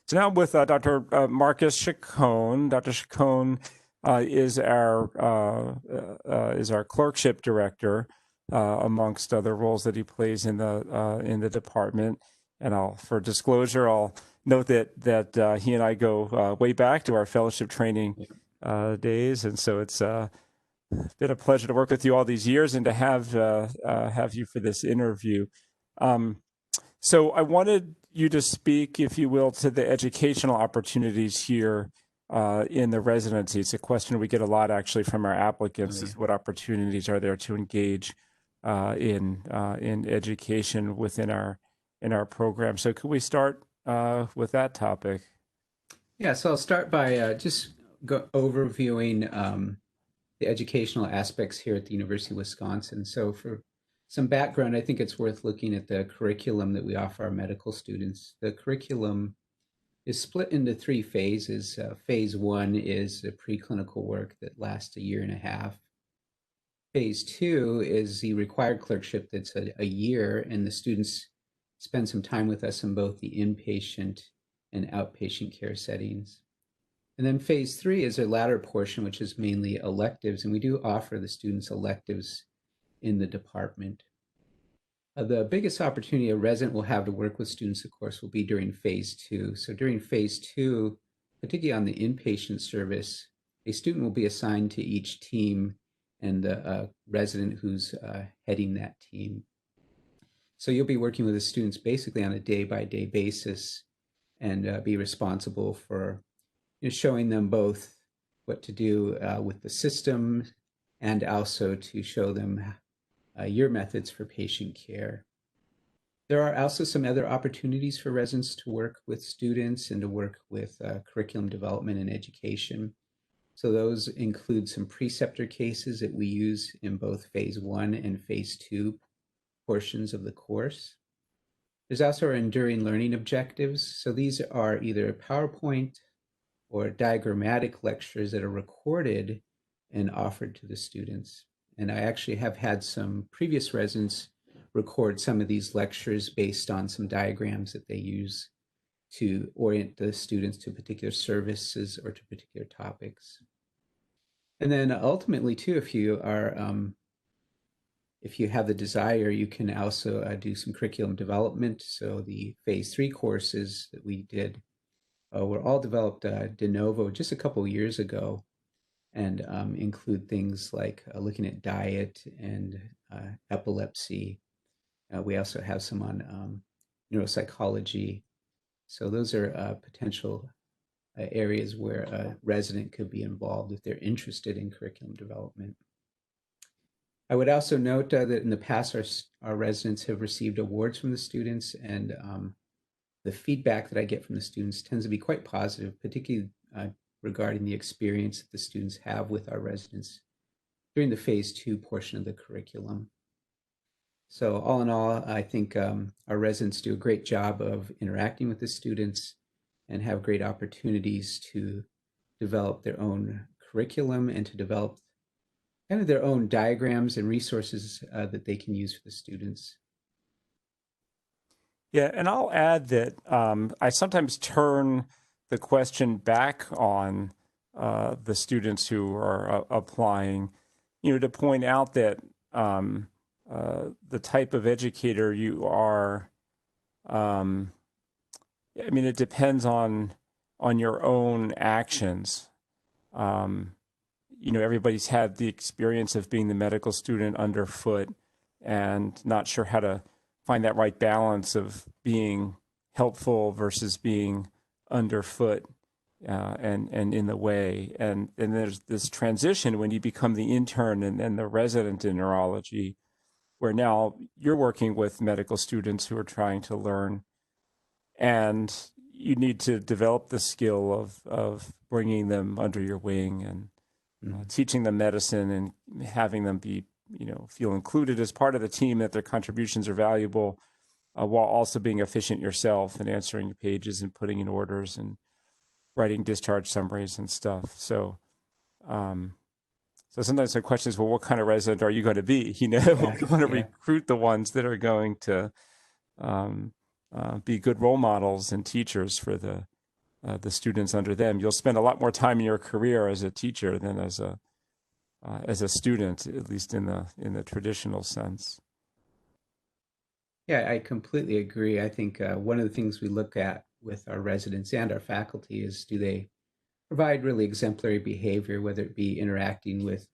So now I'm with Dr. Marcus Chacon. Dr. Chacon is our clerkship director, amongst other roles that he plays in the department. And for disclosure, I'll note that he and I go way back to our fellowship training days, and so it's been a pleasure to work with you all these years and to have you for this interview. So I wanted you to speak, if you will, to the educational opportunities here in the residency. It's a question we get a lot actually from our applicants: is what opportunities are there to engage in education within our program? So could we start with that topic? Yeah, so I'll start by just overviewing the educational aspects here at the University of Wisconsin. So for some background, I think it's worth looking at the curriculum that we offer our medical students. The curriculum is split into three phases. Phase one is the preclinical work that lasts a year and a half. Phase two is the required clerkship that's a year, and the students spend some time with us in both the inpatient and outpatient care settings. And then phase three is a latter portion, which is mainly electives, and we do offer the students electives in the department. The biggest opportunity a resident will have to work with students, of course, will be during phase two. So during phase two, particularly on the inpatient service, a student will be assigned to each team and the resident who's heading that team. So you'll be working with the students basically on a day-by-day basis and be responsible for showing them both what to do with the system and also to show them your methods for patient care. There are also some other opportunities for residents to work with students and to work with curriculum development and education. So those include some preceptor cases that we use in both phase one and phase two portions of the course. There's also our enduring learning objectives. So these are either PowerPoint or diagrammatic lectures that are recorded and offered to the students. And I actually have had some previous residents record some of these lectures based on some diagrams that they use to orient the students to particular services or to particular topics. And then ultimately too, if you have the desire, you can also do some curriculum development. So the phase three courses that we did were all developed de novo just a couple years ago, and include things like looking at diet and epilepsy. We also have some on neuropsychology. So those are potential areas where a resident could be involved if they're interested in curriculum development. I would also note that in the past, our residents have received awards from the students, and the feedback that I get from the students tends to be quite positive, particularly regarding the experience that the students have with our residents during the phase two portion of the curriculum. So all in all, I think our residents do a great job of interacting with the students and have great opportunities to develop their own curriculum and to develop kind of their own diagrams and resources that they can use for the students. Yeah, and I'll add that I sometimes turn the question back on the students who are applying, to point out that the type of educator you are, it depends on your own actions. Everybody's had the experience of being the medical student underfoot and not sure how to find that right balance of being helpful versus being underfoot and in the way. And there's this transition when you become the intern and the resident in neurology, where now you're working with medical students who are trying to learn, and you need to develop the skill of bringing them under your wing and teaching them medicine and having them be, feel included as part of the team, that their contributions are valuable, while also being efficient yourself and answering pages and putting in orders and writing discharge summaries and stuff. So, so sometimes the question is, well, what kind of resident are you going to be? You want to recruit the ones that are going to be good role models and teachers for the the students under them. You'll spend a lot more time in your career as a teacher than as a student, at least in the traditional sense. Yeah, I completely agree. I think one of the things we look at with our residents and our faculty is, do they provide really exemplary behavior, whether it be interacting with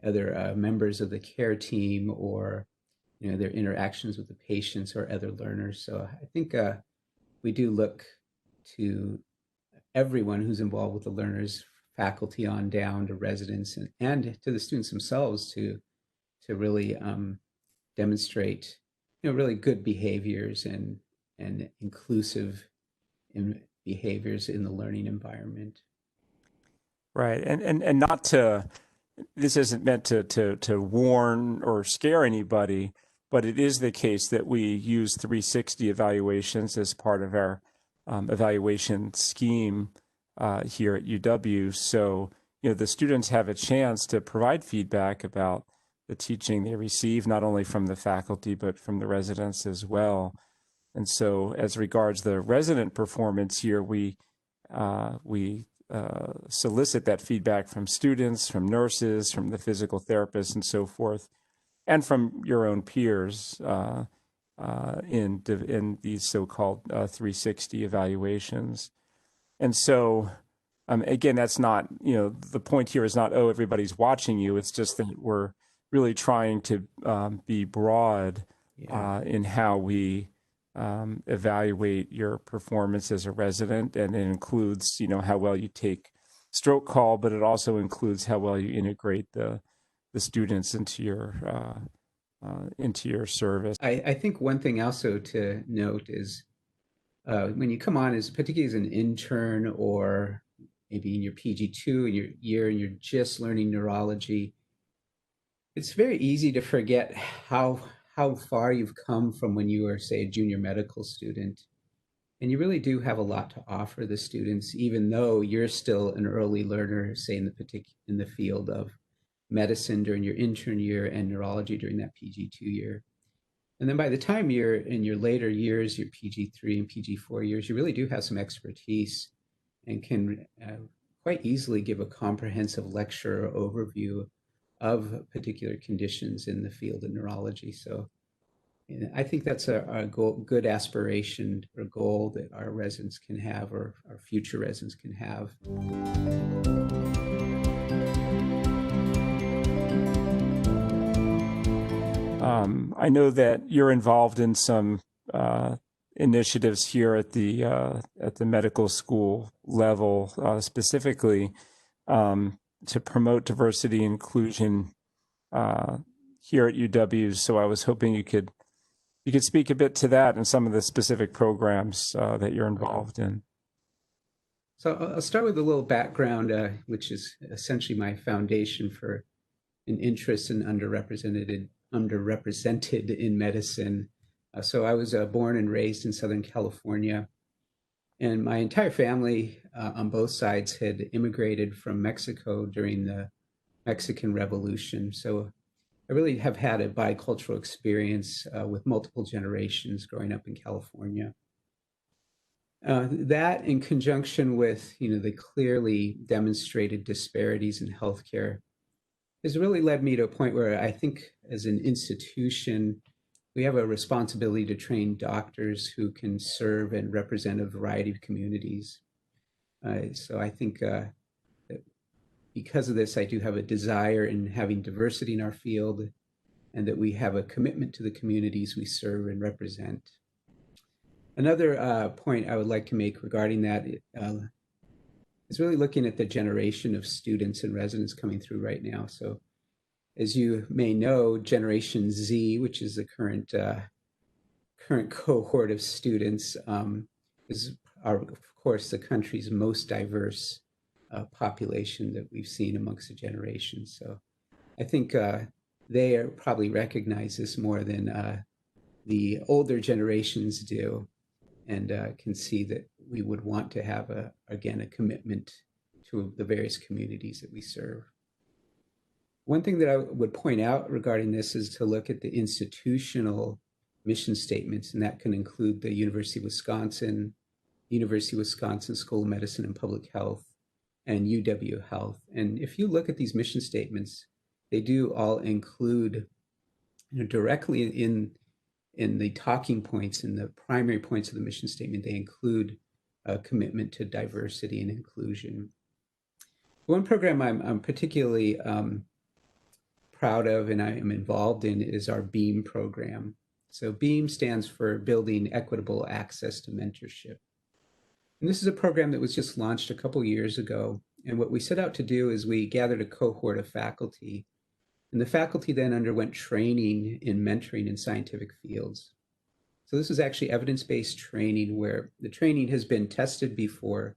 other members of the care team, or their interactions with the patients or other learners. So I think we do look to everyone who's involved with the learners, faculty on down to residents, and to the students themselves, to really demonstrate really good behaviors and inclusive behaviors in the learning environment. Right. And not to, this isn't meant to warn or scare anybody, but it is the case that we use 360 evaluations as part of our evaluation scheme here at UW. So, the students have a chance to provide feedback about the teaching they receive, not only from the faculty, but from the residents as well. And so as regards the resident performance here, we solicit that feedback from students, from nurses, from the physical therapists, and so forth, and from your own peers in these so-called 360 evaluations. And so, again, that's not, the point here is not, oh, everybody's watching you. It's just that we're really trying to be broad in how we evaluate your performance as a resident, and it includes, how well you take stroke call, but it also includes how well you integrate the students into your service. I think one thing also to note is when you come on, as particularly as an intern, or maybe in your PG2 in your year and you're just learning neurology, it's very easy to forget how far you've come from when you were, say, a junior medical student. And you really do have a lot to offer the students, even though you're still an early learner, say in the field of medicine during your intern year and neurology during that PG2 year. And then by the time you're in your later years, your PG3 and PG4 years, you really do have some expertise and can quite easily give a comprehensive lecture or overview of particular conditions in the field of neurology. So I think that's a good aspiration or goal that our residents can have, or our future residents can have. I know that you're involved in some initiatives here at the medical school level, specifically to promote diversity and inclusion here at UW. So I was hoping you could speak a bit to that and some of the specific programs that you're involved in. So I'll start with a little background, which is essentially my foundation for an interest in underrepresented in medicine. So I was born and raised in Southern California, and my entire family on both sides had immigrated from Mexico during the Mexican Revolution. So I really have had a bicultural experience with multiple generations growing up in California. That, in conjunction with the clearly demonstrated disparities in healthcare, has really led me to a point where I think, as an institution, we have a responsibility to train doctors who can serve and represent a variety of communities. So I think that because of this, I do have a desire in having diversity in our field, and that we have a commitment to the communities we serve and represent. Another point I would like to make regarding that is really looking at the generation of students and residents coming through right now. So as you may know, Generation Z, which is the current cohort of students, of course, the country's most diverse population that we've seen amongst the generations. So I think they probably recognize this more than the older generations do, and can see that we would want to have, again, a commitment to the various communities that we serve. One thing that I would point out regarding this is to look at the institutional mission statements, and that can include the University of Wisconsin, University of Wisconsin School of Medicine and Public Health, and UW Health. And if you look at these mission statements, they do all include, directly in the talking points, in the primary points of the mission statement, they include a commitment to diversity and inclusion. One program I'm particularly proud of and I am involved in is our BEAM program. So BEAM stands for Building Equitable Access to Mentorship. And this is a program that was just launched a couple years ago. And what we set out to do is we gathered a cohort of faculty, and the faculty then underwent training in mentoring in scientific fields. So this is actually evidence-based training where the training has been tested before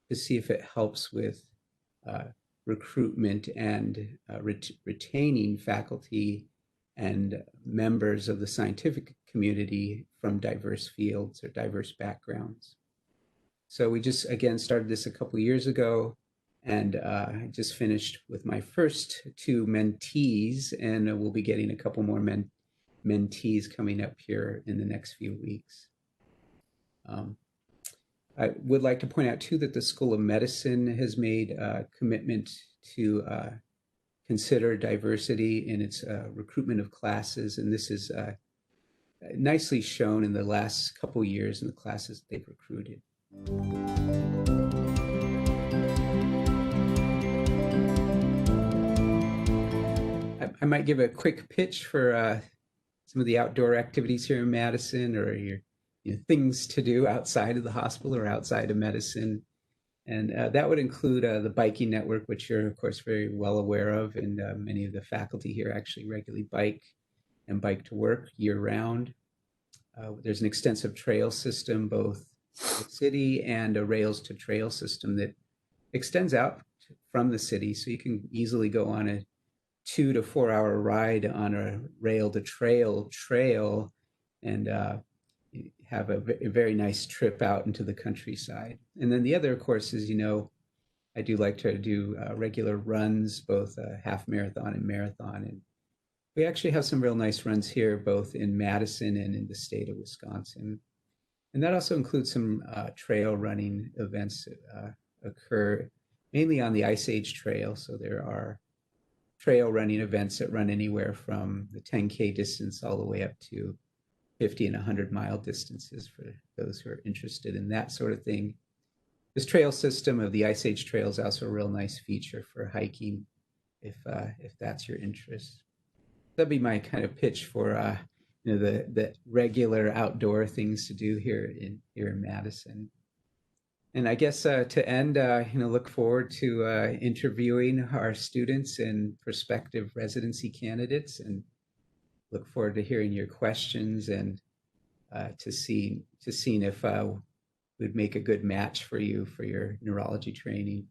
to see if it helps with recruitment and retaining faculty and members of the scientific community from diverse fields or diverse backgrounds. So we just, again, started this a couple years ago, and I just finished with my first two mentees, and we'll be getting a couple more mentees coming up here in the next few weeks. I would like to point out too that the School of Medicine has made a commitment to consider diversity in its recruitment of classes, and this is nicely shown in the last couple years in the classes they've recruited. I might give a quick pitch for some of the outdoor activities here in Madison, or your things to do outside of the hospital or outside of medicine. And that would include the biking network, which you're, of course, very well aware of. And many of the faculty here actually regularly bike and bike to work year round. There's an extensive trail system, both the city and a rails to trail system that extends out from the city. So you can easily go on a 2 to 4 hour ride on a rail to trail and have a very nice trip out into the countryside. And then the other, of course, is, I do like to do regular runs, both half marathon and marathon. And we actually have some real nice runs here, both in Madison and in the state of Wisconsin. And that also includes some trail running events that occur mainly on the Ice Age Trail. So there are trail running events that run anywhere from the 10K distance all the way up to 50 and 100-mile distances for those who are interested in that sort of thing. This trail system of the Ice Age Trail is also a real nice feature for hiking, if that's your interest. That'd be my kind of pitch for the regular outdoor things to do here in Madison. And I guess to end, look forward to interviewing our students and prospective residency candidates, and look forward to hearing your questions and to seeing if we'd make a good match for you for your neurology training.